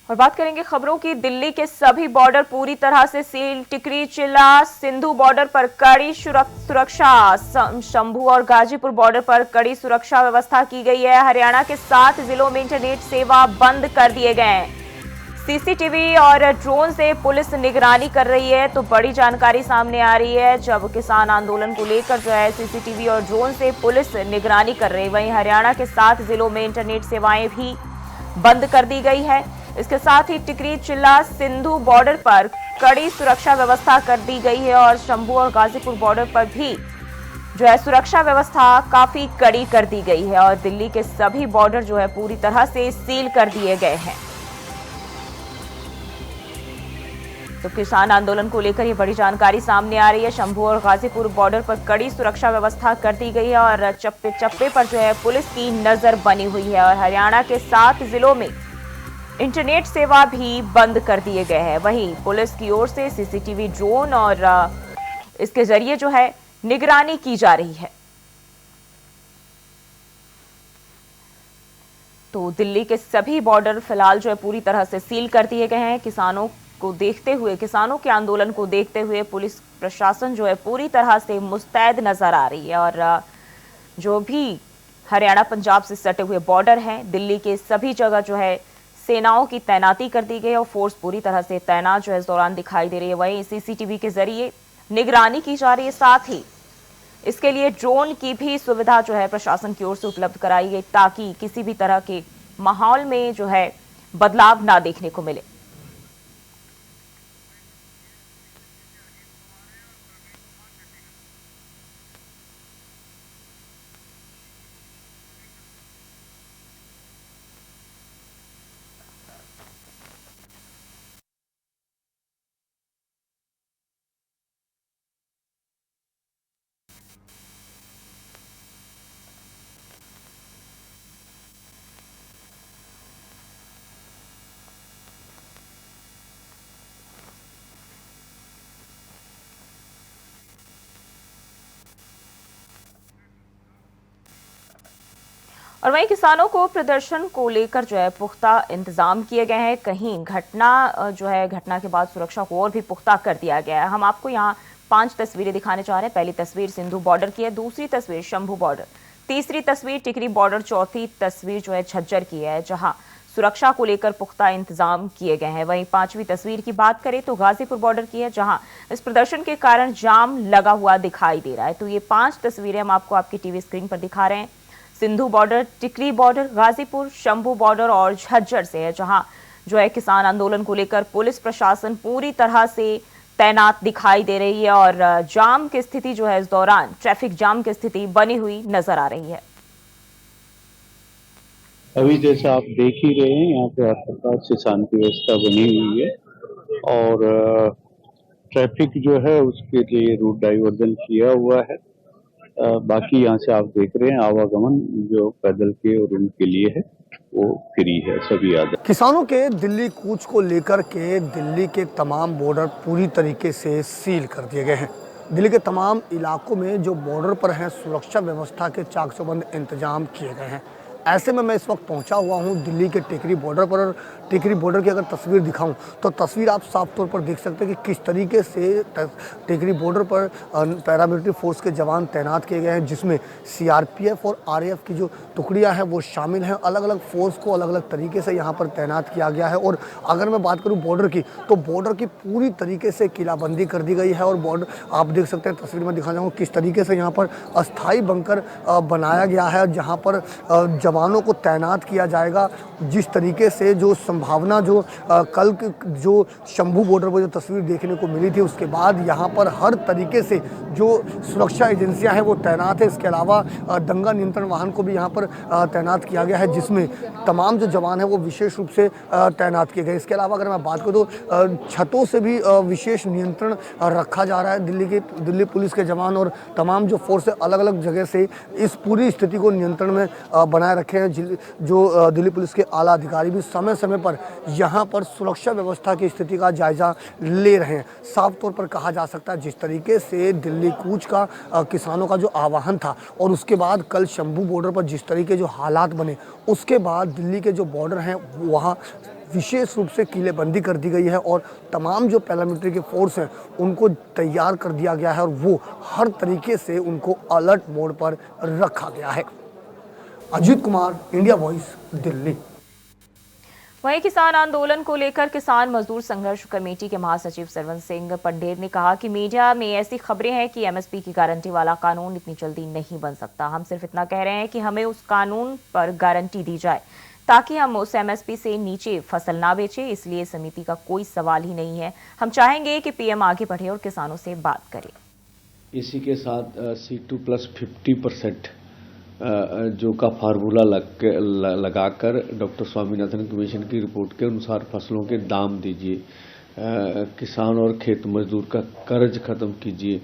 और बात करेंगे खबरों की। दिल्ली के सभी बॉर्डर पूरी तरह से सील। टिकरी चिल्ला सिंधु बॉर्डर पर कड़ी सुरक्षा। शंभू और गाजीपुर बॉर्डर पर कड़ी सुरक्षा व्यवस्था की गई है। हरियाणा के 7 जिलों में इंटरनेट सेवा बंद कर दिए गए हैं। सीसीटीवी और ड्रोन से पुलिस निगरानी कर रही है। तो बड़ी जानकारी सामने आ रही है, जब किसान आंदोलन को लेकर जो है सीसीटीवी और ड्रोन से पुलिस निगरानी कर रही है, वहीं हरियाणा के 7 जिलों में इंटरनेट सेवाएं भी बंद कर दी गई है। इसके साथ ही टिकरी चिल्ला सिंधु बॉर्डर पर कड़ी सुरक्षा व्यवस्था कर दी गई है और शंभू और गाजीपुर बॉर्डर पर भी जो है सुरक्षा व्यवस्था काफी कड़ी कर दी गई है और दिल्ली के सभी बॉर्डर जो है पूरी तरह से सील कर दिए गए हैं। तो किसान आंदोलन को लेकर ये बड़ी जानकारी सामने आ रही है। शंभू और गाजीपुर बॉर्डर पर कड़ी सुरक्षा व्यवस्था कर दी गई है और चप्पे चप्पे पर जो है पुलिस की नजर बनी हुई है और हरियाणा के 7 जिलों में इंटरनेट सेवा भी बंद कर दिए गए हैं। वहीं पुलिस की ओर से सीसीटीवी ड्रोन और इसके जरिए जो है निगरानी की जा रही है। तो दिल्ली के सभी बॉर्डर फिलहाल जो है पूरी तरह से सील कर दिए गए हैं। किसानों को देखते हुए, किसानों के आंदोलन को देखते हुए पुलिस प्रशासन जो है पूरी तरह से मुस्तैद नजर आ रही है और जो भी हरियाणा पंजाब से सटे हुए बॉर्डर हैं, दिल्ली के सभी जगह जो है सेनाओं की तैनाती कर दी गई और फोर्स पूरी तरह से तैनात जो है इस दौरान दिखाई दे रही है। वहीं सीसीटीवी के जरिए निगरानी की जा रही है, साथ ही इसके लिए ड्रोन की भी सुविधा जो है प्रशासन की ओर से उपलब्ध कराई गई ताकि किसी भी तरह के माहौल में जो है बदलाव ना देखने को मिले। और वहीं किसानों को प्रदर्शन को लेकर जो है पुख्ता इंतजाम किए गए हैं। कहीं घटना के बाद सुरक्षा को और भी पुख्ता कर दिया गया है। हम आपको यहाँ 5 तस्वीरें दिखाने जा रहे हैं। पहली तस्वीर सिंधु बॉर्डर की है, दूसरी तस्वीर शंभू बॉर्डर, तीसरी तस्वीर टिकरी बॉर्डर, चौथी तस्वीर जो है झज्जर की है, जहां सुरक्षा को लेकर पुख्ता इंतजाम किए गए हैं। वहीं 5वीं तस्वीर की बात करें तो गाजीपुर बॉर्डर की है, जहां इस प्रदर्शन के कारण जाम लगा हुआ दिखाई दे रहा है। तो ये 5 तस्वीरें हम आपको आपकी टीवी स्क्रीन पर दिखा रहे हैं। सिंधु बॉर्डर, टिकरी बॉर्डर, गाजीपुर, शंभू बॉर्डर और झज्जर से है, जहां जो है किसान आंदोलन को लेकर पुलिस प्रशासन पूरी तरह से तैनात दिखाई दे रही है और जाम की स्थिति जो है इस दौरान ट्रैफिक जाम की स्थिति बनी हुई नजर आ रही है। अभी जैसा आप देख ही रहे हैं, यहाँ पे हर प्रकार से शांति व्यवस्था बनी हुई है और ट्रैफिक जो है उसके लिए रूट डाइवर्जन किया हुआ है। बाकी यहाँ से आप देख रहे हैं आवागमन जो पैदल के और उनके लिए है वो फ्री है, सभी आ जाए। किसानों के दिल्ली कूच को लेकर के दिल्ली के तमाम बॉर्डर पूरी तरीके से सील कर दिए गए हैं। दिल्ली के तमाम इलाकों में जो बॉर्डर पर हैं सुरक्षा व्यवस्था के चाक चौबंद इंतजाम किए गए हैं। ऐसे में मैं इस वक्त पहुंचा हुआ हूं दिल्ली के टिकरी बॉर्डर पर और टिकरी बॉर्डर की अगर तस्वीर दिखाऊं तो तस्वीर आप साफ तौर पर देख सकते हैं कि किस तरीके से टिकरी बॉर्डर पर पैरामिलिट्री फोर्स के जवान तैनात किए गए हैं, जिसमें सीआरपीएफ और आरएएफ की जो टुकड़ियां हैं वो शामिल हैं। अलग अलग फोर्स को अलग अलग तरीके से यहाँ पर तैनात किया गया है। और अगर मैं बात करूँ बॉर्डर की तो बॉर्डर की पूरी तरीके से किलाबंदी कर दी गई है और बॉर्डर आप देख सकते हैं, तस्वीर में दिखा जाऊँगा किस तरीके से यहाँ पर अस्थायी बंकर बनाया गया है, जहाँ पर जवानों को तैनात किया जाएगा। जिस तरीके से जो संभावना जो कल जो शंभू बॉर्डर पर जो तस्वीर देखने को मिली थी, उसके बाद यहाँ पर हर तरीके से जो सुरक्षा एजेंसियां हैं वो तैनात है। इसके अलावा दंगा नियंत्रण वाहन को भी यहाँ पर तैनात किया गया है, जिसमें तमाम जो जवान हैं वो विशेष रूप से तैनात किए गए। इसके अलावा अगर मैं बात करूँ तो छतों से भी विशेष नियंत्रण रखा जा रहा है। दिल्ली पुलिस के जवान और तमाम जो फोर्स है अलग अलग जगह से इस पूरी स्थिति को नियंत्रण में बनाए रखे हैं। जो दिल्ली पुलिस के आला अधिकारी भी समय समय पर यहाँ पर सुरक्षा व्यवस्था की स्थिति का जायजा ले रहे हैं। साफ तौर पर कहा जा सकता है जिस तरीके से दिल्ली कूच का किसानों का जो आह्वान था और उसके बाद कल शंभू बॉर्डर पर जिस तरीके जो हालात बने, उसके बाद दिल्ली के जो बॉर्डर हैं वहाँ विशेष रूप से किलेबंदी कर दी गई है और तमाम जो पैरामिलिट्री के फोर्स हैं उनको तैयार कर दिया गया है और वो हर तरीके से उनको अलर्ट मोड पर रखा गया है। Ajit Kumar, India voice, Delhi. वहीं किसान आंदोलन को लेकर किसान मजदूर संघर्ष कमेटी के महासचिव सरवन सिंह पंडेर ने कहा कि मीडिया में ऐसी खबरें हैं कि एमएसपी की गारंटी वाला कानून इतनी जल्दी नहीं बन सकता। हम सिर्फ इतना कह रहे हैं कि हमें उस कानून पर गारंटी दी जाए ताकि हम उस एमएसपी से नीचे फसल ना बेचें। इसलिए समिति का कोई सवाल ही नहीं है। हम चाहेंगे कि पीएम आगे बढ़े और किसानों से बात करे। इसी के साथ C2+50% जो का फार्मूला लगाकर डॉक्टर स्वामीनाथन कमीशन की रिपोर्ट के अनुसार फसलों के दाम दीजिए, किसान और खेत मजदूर का कर्ज खत्म कीजिए।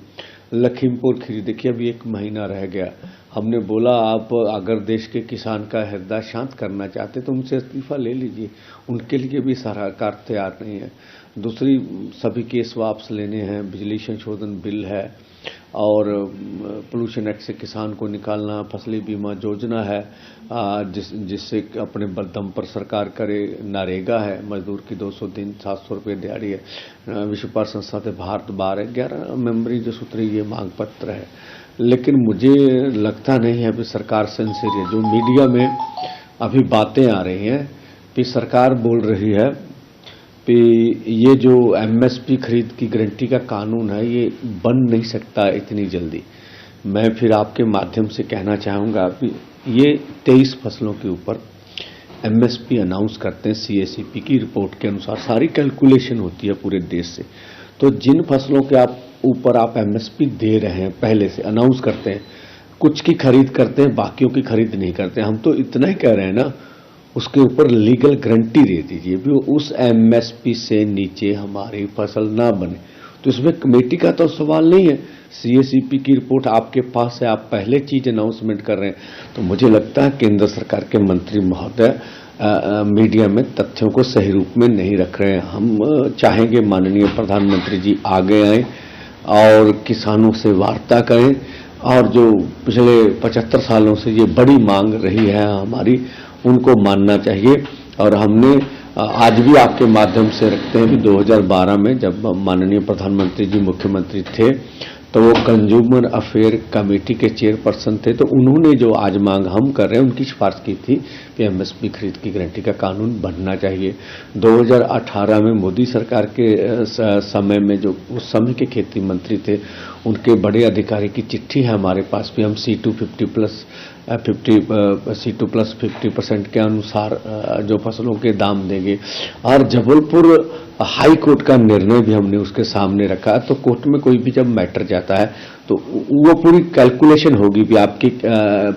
लखीमपुर खीरी देखिए, अभी 1 महीना रह गया। हमने बोला आप अगर देश के किसान का हृदय शांत करना चाहते तो उनसे इस्तीफा ले लीजिए, उनके लिए भी सरकार तैयार नहीं है। दूसरी, सभी केस वापस लेने हैं, बिजली संशोधन बिल है और पोल्यूशन एक्ट से किसान को निकालना, फसली बीमा योजना है जिससे अपने बलदम पर सरकार करे, नरेगा है, मजदूर की 200 दिन 700 रुपये दिहाड़ी है, विश्व व्यापार संस्था से भारत बार है, 11 मेंबरी जो सूत्री ये मांग पत्र है। लेकिन मुझे लगता नहीं है कि सरकार सिंसियर है। जो मीडिया में अभी बातें आ रही हैं कि सरकार बोल रही है कि ये जो एमएसपी खरीद की गारंटी का कानून है ये बन नहीं सकता इतनी जल्दी। मैं फिर आपके माध्यम से कहना चाहूँगा कि ये 23 फसलों के ऊपर एमएसपी अनाउंस करते हैं। सीएसीपी की रिपोर्ट के अनुसार सारी कैलकुलेशन होती है पूरे देश से। तो जिन फसलों के ऊपर आप एमएसपी दे रहे हैं, पहले से अनाउंस करते हैं, कुछ की खरीद करते हैं, बाकियों की खरीद नहीं करते। हम तो इतना ही कह रहे हैं ना, उसके ऊपर लीगल गारंटी दे दीजिए भी उस एमएसपी से नीचे हमारी फसल ना बने। तो इसमें कमेटी का तो सवाल नहीं है। सीएसीपी की रिपोर्ट आपके पास है, आप पहले चीज अनाउंसमेंट कर रहे हैं। तो मुझे लगता है केंद्र सरकार के मंत्री महोदय मीडिया में तथ्यों को सही रूप में नहीं रख रहे हैं। हम चाहेंगे माननीय प्रधानमंत्री जी आगे आए और किसानों से वार्ता करें और जो पिछले 75 सालों से ये बड़ी मांग रही है हमारी, उनको मानना चाहिए। और हमने आज भी आपके माध्यम से रखते हैं कि 2012 में जब माननीय प्रधानमंत्री जी मुख्यमंत्री थे तो वो कंज्यूमर अफेयर कमेटी के चेयरपर्सन थे, तो उन्होंने जो आज मांग हम कर रहे हैं उनकी सिफारिश की थी कि एमएसपी खरीद की गारंटी का कानून बनना चाहिए। 2018 में मोदी सरकार के समय में जो उस समय के खेती मंत्री थे उनके बड़े अधिकारी की चिट्ठी है हमारे पास भी। हम C2+50% के अनुसार जो फसलों के दाम देंगे। और जबलपुर हाई कोर्ट का निर्णय भी हमने उसके सामने रखा। तो कोर्ट में कोई भी जब मैटर जाता है तो वो पूरी कैलकुलेशन होगी कि आपकी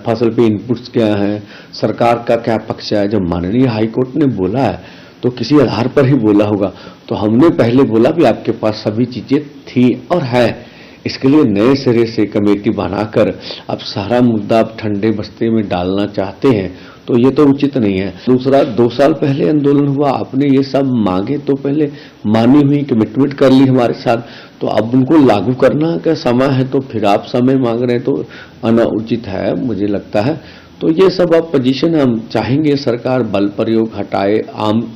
फसल पे इनपुट्स क्या हैं, सरकार का क्या पक्ष है। जब माननीय हाई कोर्ट ने बोला है तो किसी आधार पर ही बोला होगा। तो हमने पहले बोला भी आपके पास सभी चीजें थी और है। इसके लिए नए सिरे से कमेटी बनाकर अब सारा मुद्दा आप ठंडे बस्ते में डालना चाहते हैं तो ये तो उचित नहीं है। दूसरा, 2 साल पहले आंदोलन हुआ, आपने ये सब मांगे तो पहले मानी हुई कमिटमेंट कर ली हमारे साथ, तो अब उनको लागू करना का समय है तो फिर आप समय मांग रहे हैं तो अनुचित है मुझे लगता है। तो ये सब अब पोजीशन हम चाहेंगे सरकार बल प्रयोग हटाए,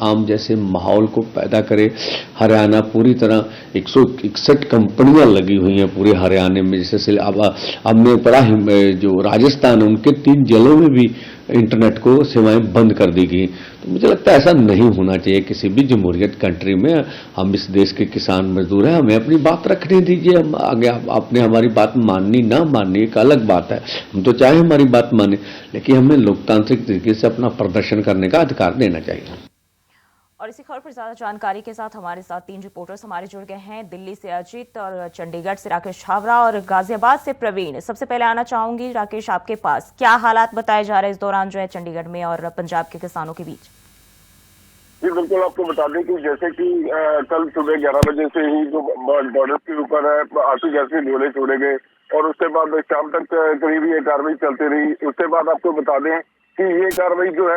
आम जैसे माहौल को पैदा करे। हरियाणा पूरी तरह 161 कंपनियां लगी हुई हैं पूरे हरियाणा में। जैसे अब हमने पढ़ा जो राजस्थान है उनके 3 जिलों में भी इंटरनेट को सेवाएं बंद कर दी गई। तो मुझे लगता है ऐसा नहीं होना चाहिए किसी भी जमहूरियत कंट्री में। हम इस देश के किसान मजदूर हैं, हमें अपनी बात रखने दीजिए। हम आगे आपने हमारी बात माननी ना माननी एक अलग बात है, हम तो चाहे हमारी बात माने, लेकिन हमें लोकतांत्रिक तरीके से अपना प्रदर्शन करने का अधिकार देना चाहिए। और इसी खबर पर ज्यादा जानकारी के साथ हमारे साथ 3 रिपोर्टर्स हमारे जुड़ गए हैं। दिल्ली से अजीत और चंडीगढ़ से राकेश छावरा और गाजियाबाद से प्रवीण। सबसे पहले आना चाहूंगी राकेश, आपके पास क्या हालात बताए जा रहे हैं इस दौरान जो है चंडीगढ़ में और पंजाब के किसानों के बीच? जी बिल्कुल, आपको बता दें कि जैसे कि कल सुबह 11 बजे से ही जो बॉर्डर के ऊपर है आंसू गैस के गोले छोड़े गए और उसके बाद शाम तक करीब ये कार्रवाई चलती रही। उसके बाद आपको बता दें कि ये कार्रवाई जो है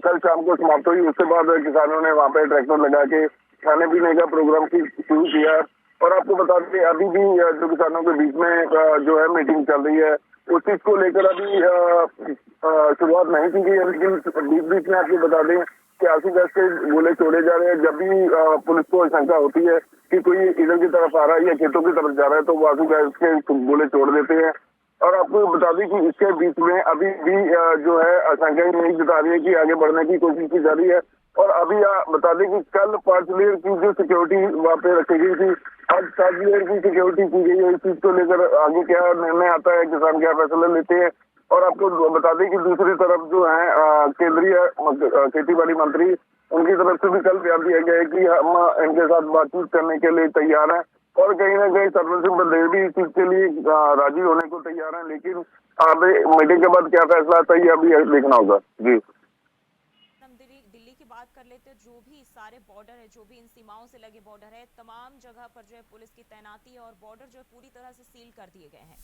कल शाम को समाप्त हुई। उसके बाद किसानों ने वहाँ पे ट्रैक्टर लगा के खाने पीने का प्रोग्राम शुरू किया। और आपको बता दें अभी भी जो किसानों के बीच में जो है मीटिंग चल रही है, उस चीज को लेकर अभी शुरुआत नहीं की गई है। लेकिन बीच बीच में आपको बता दें कि आंसू गैस के गोले छोड़े जा रहे हैं। जब भी पुलिस को शंका होती है कि कोई इधर की तरफ आ रहा है या खेतों की तरफ जा रहा है तो वो आंसू गैस के गोले छोड़ देते हैं। और आपको बता दें कि इसके बीच में अभी भी जो है आशंकाएं नहीं जता रही है कि आगे बढ़ने की कोशिश की जा रही है। और अभी बता दें कि कल 5 लेयर की जो सिक्योरिटी वहाँ पे रखी गई थी, आज 7 लेयर की सिक्योरिटी की गई है। इस चीज को लेकर आगे क्या निर्णय आता है, किसान क्या फैसला लेते हैं। और आपको बता दें कि दूसरी तरफ जो है केंद्रीय खेती बाड़ी मंत्री, उनकी तरफ से भी कल बयान दिया गया है कि हम इनके साथ बातचीत करने के लिए तैयार हैं। और कहीं ना कहीं सर्वन सिंह बंदेल भी इस चीज के लिए राजी होने को तैयार हैं। लेकिन अभी मीटिंग के बाद क्या फैसला आता है ये अभी देखना होगा। जी, दिल्ली की बात कर लेते हैं। जो भी सारे बॉर्डर है, जो भी इन सीमाओं से लगे बॉर्डर है, तमाम जगह पर जो है पुलिस की तैनाती है और बॉर्डर जो है पूरी तरह से सील कर दिए गए हैं।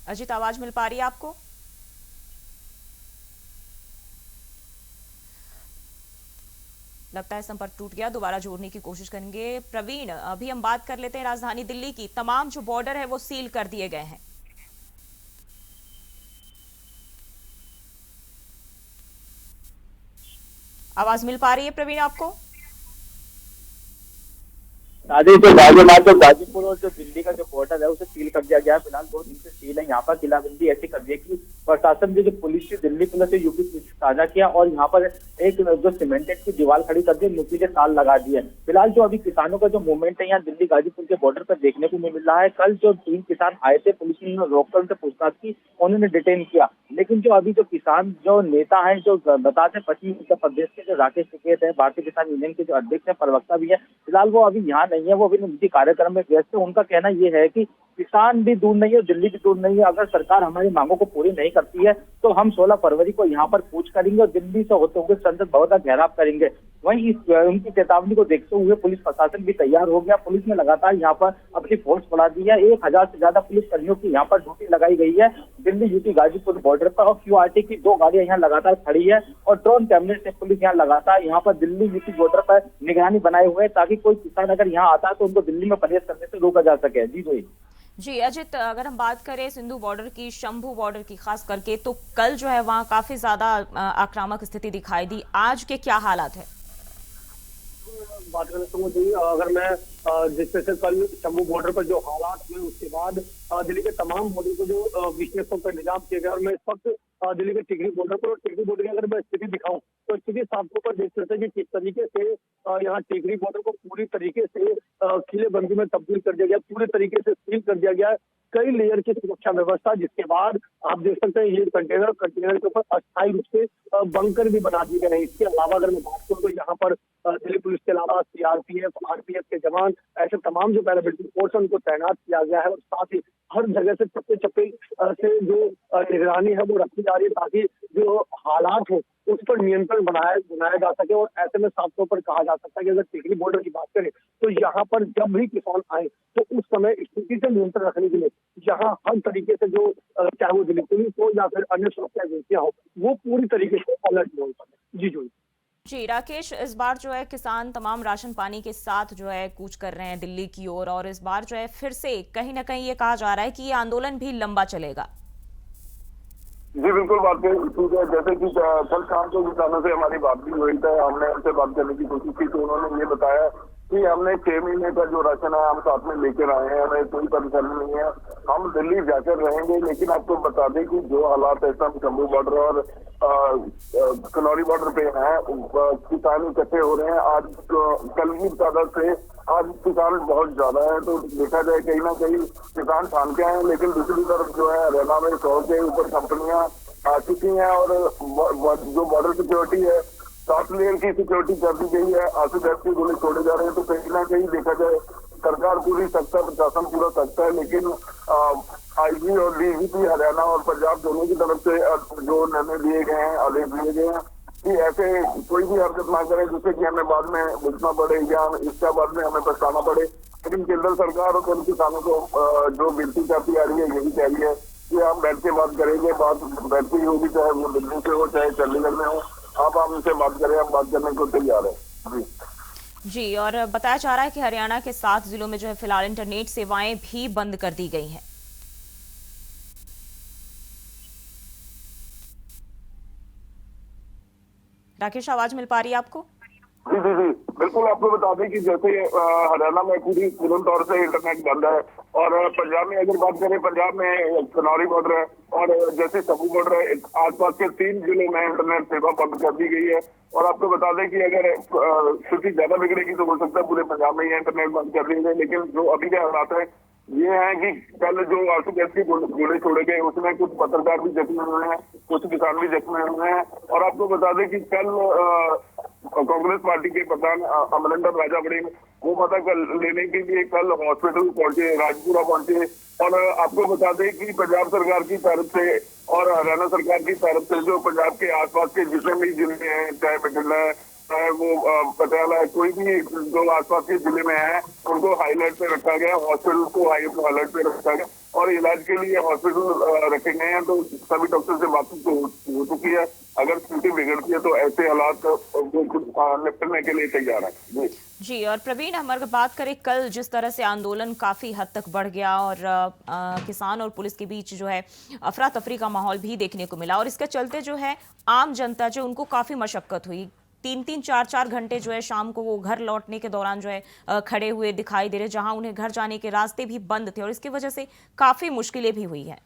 अजित, आवाज मिल पा रही है आपको? लगता है संपर्क टूट गया, दोबारा जोड़ने की कोशिश करेंगे। प्रवीण, अभी हम बात कर लेते हैं राजधानी दिल्ली की। तमाम जो बॉर्डर है वो सील कर दिए गए हैं। आवाज मिल पा रही है प्रवीण आपको? गाजीपुर और जो दिल्ली का जो बॉर्डर है उसे सील कर दिया गया है। फिलहाल 2 दिन से सील है। यहाँ पर किलाबंदी ऐसी कर दी है कि प्रशासन जो पुलिस की दिल्ली पुलिस से यूपी पुलिस साझा किया और यहाँ पर एक जो सीमेंटेड की दीवार खड़ी कर दी, नुकीले तार लगा दिए। फिलहाल जो अभी किसानों का जो मूवमेंट है यहाँ दिल्ली गाजीपुर के बॉर्डर पर देखने को मिल रहा है। कल जो 3 किसान आए थे, पुलिस ने रोककर उनसे पूछताछ की, उन्होंने डिटेन किया। लेकिन जो अभी जो किसान जो नेता है, जो बताते पश्चिमी उत्तर प्रदेश के जो राकेश टिकैत है, भारतीय किसान यूनियन के जो अध्यक्ष है, प्रवक्ता भी है, फिलहाल वो अभी यहाँ नहीं है, वो अभी निजी कार्यक्रम में व्यस्त है। उनका कहना ये है कि किसान भी दूर नहीं है, दिल्ली भी दूर नहीं है। अगर सरकार हमारी मांगों को पूरी नहीं करती है तो हम 16 फरवरी को यहाँ पर कूच करेंगे और दिल्ली से होते हुए संसद भवन का घेराव करेंगे। वहीं उनकी चेतावनी को देखते हुए पुलिस प्रशासन भी तैयार हो गया। पुलिस ने लगातार यहाँ पर अपनी फोर्स बढ़ा दी है। 1000 से ज्यादा पुलिस कर्मियों की यहाँ पर ड्यूटी लगाई गई है दिल्ली यूपी गाजीपुर बॉर्डर पर। और QRT की 2 गाड़ियां यहाँ लगातार खड़ी है और ड्रोन कैमरे से पुलिस यहाँ लगातार यहाँ पर दिल्ली यूपी बॉर्डर पर निगरानी बनाए हुए है, ताकि कोई किसान अगर यहाँ आता है तो उनको दिल्ली में प्रवेश करने से रोका जा सके। जी अजित, अगर हम बात करें सिंधु बॉर्डर की, शंभू बॉर्डर की खास करके, तो कल जो है वहां काफी ज्यादा आक्रामक स्थिति दिखाई दी। आज के क्या हालात है? बात करें तो अगर मैं जिस तरह से कल शंभू बॉर्डर पर जो हालात हुए उसके बाद दिल्ली के तमाम बॉर्डर को जो विशेषों का इंतजाम किया गया, और मैं इस वक्त दिल्ली के टिकरी बॉर्डर पर, और टिकरी बॉर्डर की अगर मैं स्थिति दिखाऊं तो स्थिति साफ तौर पर देख सकते हैं कि किस तरीके से यहाँ टिकरी बॉर्डर को पूरी तरीके से किलेबंदी में तब्दील कर दिया गया, पूरे तरीके से सील कर दिया गया। कई लेयर की सुरक्षा व्यवस्था, जिसके बाद आप देख सकते हैं ये कंटेनर के ऊपर अस्थायी रूप से बंकर भी बना दिए गए हैं। इसके अलावा अगर मैं बात करूँ तो यहाँ पर दिल्ली पुलिस के अलावा CRPF, RPF के जवान, ऐसे तमाम जो पैरामिलिट्री फोर्स है उनको तैनात किया गया है। और साथ ही हर जगह से चप्पे चप्पे से जो निगरानी है वो रखी जा रही है, ताकि जो हालात हो उस पर नियंत्रण बनाया जा सके। और ऐसे में साफ तौर पर कहा जा सकता है कि अगर टिकरी बॉर्डर की बात करें तो यहाँ पर जब भी किसान आए तो उस समय स्थिति से नियंत्रण रखने के लिए यहाँ हर तरीके से जो चाहे वो दिल्ली पुलिस हो या फिर अन्य सुरक्षा एजेंसियां हो, वो पूरी तरीके से अलर्ट हो सके। जी राकेश, इस बार जो है किसान तमाम राशन पानी के साथ जो है कूच कर रहे हैं दिल्ली की ओर, और इस बार जो है फिर से कहीं ना कहीं ये कहा जा रहा है कि ये आंदोलन भी लंबा चलेगा। जी बिल्कुल, बात करें जैसे कि कल शाम को किसानों से हमारी बात भी हुई थी, हमने उनसे बात करने की कोशिश की तो उन्होंने ये बताया कि हमने 6 महीने का जो राशन है हम साथ में लेकर आए हैं, हमें कोई परेशानी नहीं है, हम दिल्ली जाकर रहेंगे। लेकिन आपको बता दें कि जो हालात है सब शंभू बॉर्डर और कनौरी बॉर्डर पे हैं, किसान इकट्ठे हो रहे हैं। आज कल की तादाद से आज किसान बहुत ज्यादा है, तो देखा जाए कहीं ना कहीं किसान ठान के हैं। लेकिन दूसरी तरफ जो है हरियाणा में 100 के ऊपर कंपनियां आ चुकी हैं और जो बॉर्डर सिक्योरिटी है 7 लेयर की सिक्योरिटी कर दी गई है। आंसू गैस के गोले छोड़े जा रहे हैं, तो कहीं ना कहीं देखा जाए सरकार पूरी सख्त है, प्रशासन पूरा सख्त है। लेकिन IG और DGP हरियाणा और पंजाब दोनों की तरफ से जो निर्णय दिए गए हैं, आदेश दिए गए हैं कि ऐसे कोई भी हरकत ना करे जिससे कि हमें बाद में भुगतना पड़े या इसका बाद में हमें पछताना पड़े। लेकिन केंद्र सरकार और उन किसानों को जो विनती करती आ रही है, यही कह रही है कि हम बैठ के बात करेंगे, बात बैठती होगी, चाहे वो दिल्ली से हो चाहे चंडीगढ़ में हो, आप हमसे बात करें, हम बात करने को तैयार है। जी, और बताया जा रहा है कि हरियाणा के 7 जिलों में जो है फिलहाल इंटरनेट सेवाएं भी बंद कर दी गई हैं। राकेश, आवाज मिल पा रही है आपको? जी जी जी, बिल्कुल। आपको बता दें कि जैसे हरियाणा में पूर्ण तौर से इंटरनेट बंद है, और पंजाब में अगर बात करें, पंजाब में खनौरी बॉर्डर है और जैसे सबू बॉर्डर है, आसपास के 3 जिलों में इंटरनेट सेवा बंद कर दी गई है। और आपको बता दें कि अगर स्थिति ज्यादा बिगड़ेगी तो हो सकता है पूरे पंजाब में ही इंटरनेट बंद कर दी जाए। लेकिन जो अभी के हालात है ये है कि कल जो आंसू गैस की गोले छोड़े गए उसमें कुछ पत्रकार भी जख्मी हुए हैं, कुछ किसान भी जख्मी हुए हैं। और आपको बता दें कि कल कांग्रेस पार्टी के प्रधान अमरिंदर राजा बड़े वो पता लेने के लिए कल हॉस्पिटल पहुंचे, राजपुरा पहुंचे। और आपको बता दें कि पंजाब सरकार की तरफ से और हरियाणा सरकार की तरफ से जो पंजाब के आसपास के जितने भी जिले हैं, चाहे बठिंडा है, चाहे वो पटियाला है, कोई भी जो आसपास के जिले में है उनको हाईलाइट पे रखा गया, हॉस्पिटल को हाईलाइट पे रखा गया और इलाज के लिए हॉस्पिटल रखे गए हैं। तो सभी डॉक्टर से बातचीत हो चुकी है। अगर स्थिति बिगड़ती है तो ऐसे हालात निपटने के लिए तैयार है। जी, और प्रवीण, हम अगर बात करें कल जिस तरह से आंदोलन काफी हद तक बढ़ गया और किसान और पुलिस के बीच जो है अफरा तफरी का माहौल भी देखने को मिला, और इसके चलते जो है आम जनता जो उनको काफी मशक्कत हुई। 3-3, 4-4 घंटे जो है शाम को वो घर लौटने के दौरान जो है खड़े हुए दिखाई दे रहे, जहां उन्हें घर जाने के रास्ते भी बंद थे और इसकी वजह से काफी मुश्किलें भी हुई हैं।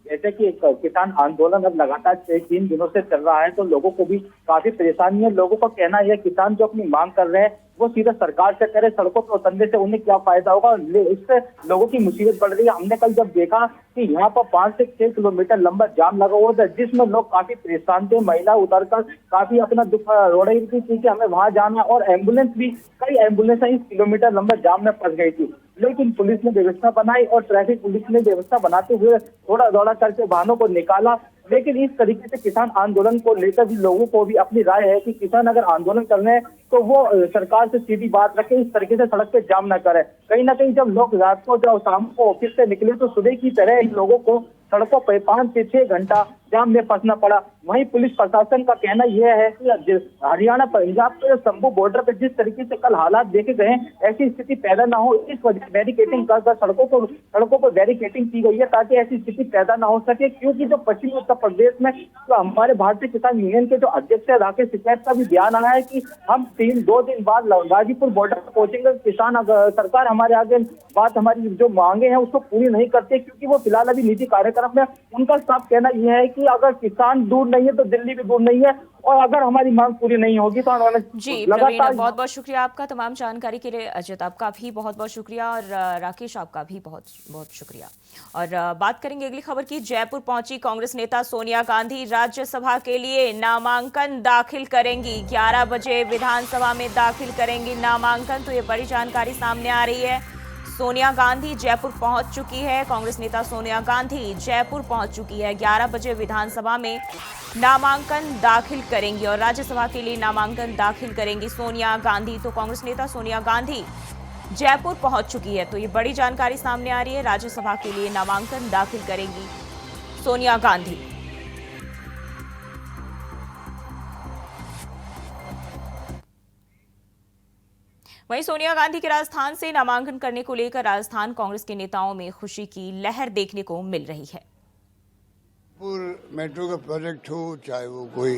जैसे कि किसान आंदोलन अब लगातार 3 दिनों से चल रहा है तो लोगों को भी काफी परेशानी है। लोगों का कहना है किसान जो अपनी मांग कर रहे हैं वो सीधा सरकार से करे, सड़कों पर उतरने से उन्हें क्या फायदा होगा, इससे लोगों की मुसीबत बढ़ रही है। हमने कल जब देखा कि यहाँ पर 5 से 6 किलोमीटर लंबा जाम लगा हुआ था जिसमें लोग काफी परेशान थे, महिला उतरकर काफी अपना दुख रो रही थी कि हमें वहां जाना, और एम्बुलेंस भी, कई एम्बुलेंस इस किलोमीटर लंबा जाम में फंस गई थी। लेकिन पुलिस ने व्यवस्था बनाई और ट्रैफिक पुलिस ने व्यवस्था बनाते हुए थोड़ा दौड़ा करके वाहनों को निकाला। लेकिन इस तरीके से किसान आंदोलन को लेकर भी लोगों को भी अपनी राय है कि किसान अगर आंदोलन कर रहे हैं तो वो सरकार से सीधी बात रखे, इस तरीके से सड़क पे जाम न करे। कहीं ना कहीं जब लोग रात को जब शाम को ऑफिस से निकले तो सुबह की तरह इन लोगों को सड़कों पर 5 से 6 घंटा जाम में फंसना पड़ा। वहीं पुलिस प्रशासन का कहना यह है कि हरियाणा पंजाब के शंभू बॉर्डर पर जिस तरीके से कल हालात देखे गए ऐसी स्थिति पैदा ना हो, इस वजह से बैरिकेटिंग कर सड़कों पर बैरिकेटिंग की गई है ताकि ऐसी स्थिति पैदा ना हो सके। क्योंकि जो पश्चिमी उत्तर प्रदेश में तो हमारे भारतीय किसान यूनियन के जो अध्यक्ष है राकेश टिकैत का भी ध्यान आया है कि हम 2 दिन बाद गाजीपुर बॉर्डर पर पहुंचेंगे। किसान सरकार हमारे आगे बात, हमारी जो मांगे हैं उसको पूरी नहीं करते क्योंकि वो फिलहाल अभी निजी कार्यक्रम में। उनका साफ कहना यह है कि अगर किसान दूर नहीं है तो दिल्ली भी दूर नहीं है, और अगर हमारी मांग पूरी नहीं होगी तो जी प्रवीण, बहुत बहुत शुक्रिया आपका तमाम जानकारी के लिए। अजित, आपका भी बहुत बहुत शुक्रिया, और राकेश आपका भी बहुत बहुत शुक्रिया। और बात करेंगे अगली खबर की। जयपुर पहुंची कांग्रेस नेता सोनिया गांधी राज्यसभा के लिए नामांकन दाखिल करेंगी। 11 बजे विधानसभा में दाखिल करेंगी नामांकन, तो ये बड़ी जानकारी सामने आ रही है। सोनिया गांधी जयपुर पहुंच चुकी है। कांग्रेस नेता सोनिया गांधी जयपुर पहुंच चुकी है। 11 बजे विधानसभा में नामांकन दाखिल करेंगी और राज्यसभा के लिए नामांकन दाखिल करेंगी सोनिया गांधी। तो कांग्रेस नेता सोनिया गांधी जयपुर पहुंच चुकी है, तो ये बड़ी जानकारी सामने आ रही है। राज्यसभा के लिए नामांकन दाखिल करेंगी सोनिया गांधी। वहीं सोनिया गांधी के राजस्थान से नामांकन करने को लेकर राजस्थान कांग्रेस के नेताओं में खुशी की लहर देखने को मिल रही है। मेट्रो का प्रोजेक्ट हो, चाहे वो कोई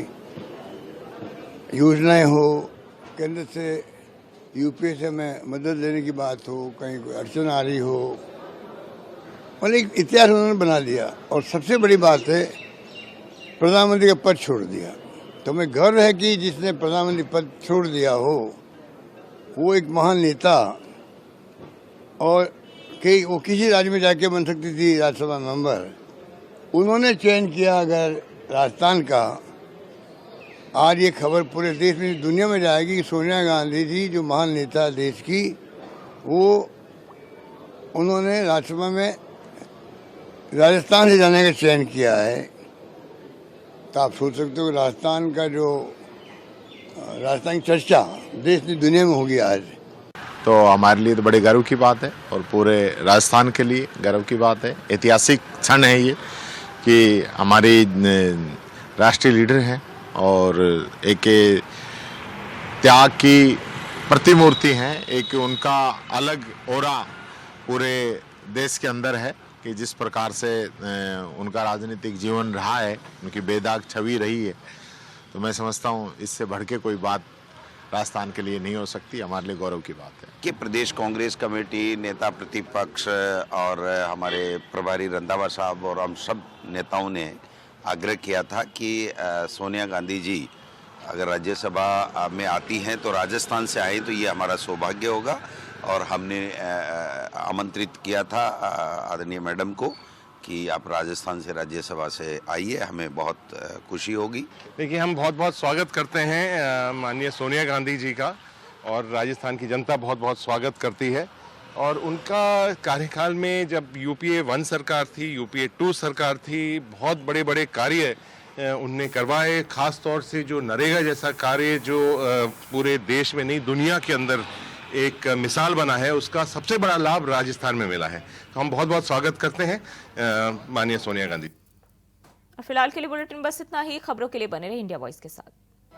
योजनाएं हो, केंद्र से यूपीए से में मदद लेने की बात हो, कहीं कोई अड़चन आ रही हो, मतलब एक इतिहास उन्होंने बना दिया। और सबसे बड़ी बात है प्रधानमंत्री का पद छोड़ दिया। तो हमें गर्व है कि जिसने प्रधानमंत्री पद छोड़ दिया हो वो एक महान नेता, और वो किसी राज्य में जाके बन सकती थी राज्यसभा मेंबर, उन्होंने चयन किया अगर राजस्थान का। आज ये खबर पूरे देश में, दुनिया में जाएगी कि सोनिया गांधी जी जो महान नेता देश की, वो उन्होंने राज्यसभा में राजस्थान से जाने का चयन किया है। तो आप सोच सकते हो राजस्थान का जो राजस्थान की चर्चा देश की दुनिया में होगी आज, तो हमारे लिए तो बड़े गर्व की बात है और पूरे राजस्थान के लिए गर्व की बात है। ऐतिहासिक क्षण है ये कि हमारे राष्ट्रीय लीडर हैं और एक त्याग की प्रतिमूर्ति हैं, एक उनका अलग ऑरा पूरे देश के अंदर है कि जिस प्रकार से उनका राजनीतिक जीवन रहा है, उनकी बेदाग छवि रही है। तो मैं समझता हूँ इससे बढ़ के कोई बात राजस्थान के लिए नहीं हो सकती, हमारे लिए गौरव की बात है कि प्रदेश कांग्रेस कमेटी, नेता प्रतिपक्ष और हमारे प्रभारी रंधावा साहब और हम सब नेताओं ने आग्रह किया था कि सोनिया गांधी जी अगर राज्यसभा में आती हैं तो राजस्थान से आए तो ये हमारा सौभाग्य होगा। और हमने आमंत्रित किया था आदरणीय मैडम को कि आप राजस्थान से राज्यसभा से आइए, हमें बहुत खुशी होगी। देखिए, हम बहुत बहुत स्वागत करते हैं माननीय सोनिया गांधी जी का, और राजस्थान की जनता बहुत बहुत स्वागत करती है। और उनका कार्यकाल में जब यूपीए 1 सरकार थी, यूपीए 2 सरकार थी, बहुत बड़े बड़े कार्य उनने करवाए। खास तौर से जो नरेगा जैसा कार्य जो पूरे देश में नहीं दुनिया के अंदर एक मिसाल बना है, उसका सबसे बड़ा लाभ राजस्थान में मिला है। तो हम बहुत बहुत स्वागत करते हैं माननीय सोनिया गांधी। फिलहाल के लिए बुलेटिन बस इतना ही। खबरों के लिए बने रहे इंडिया वॉइस के साथ।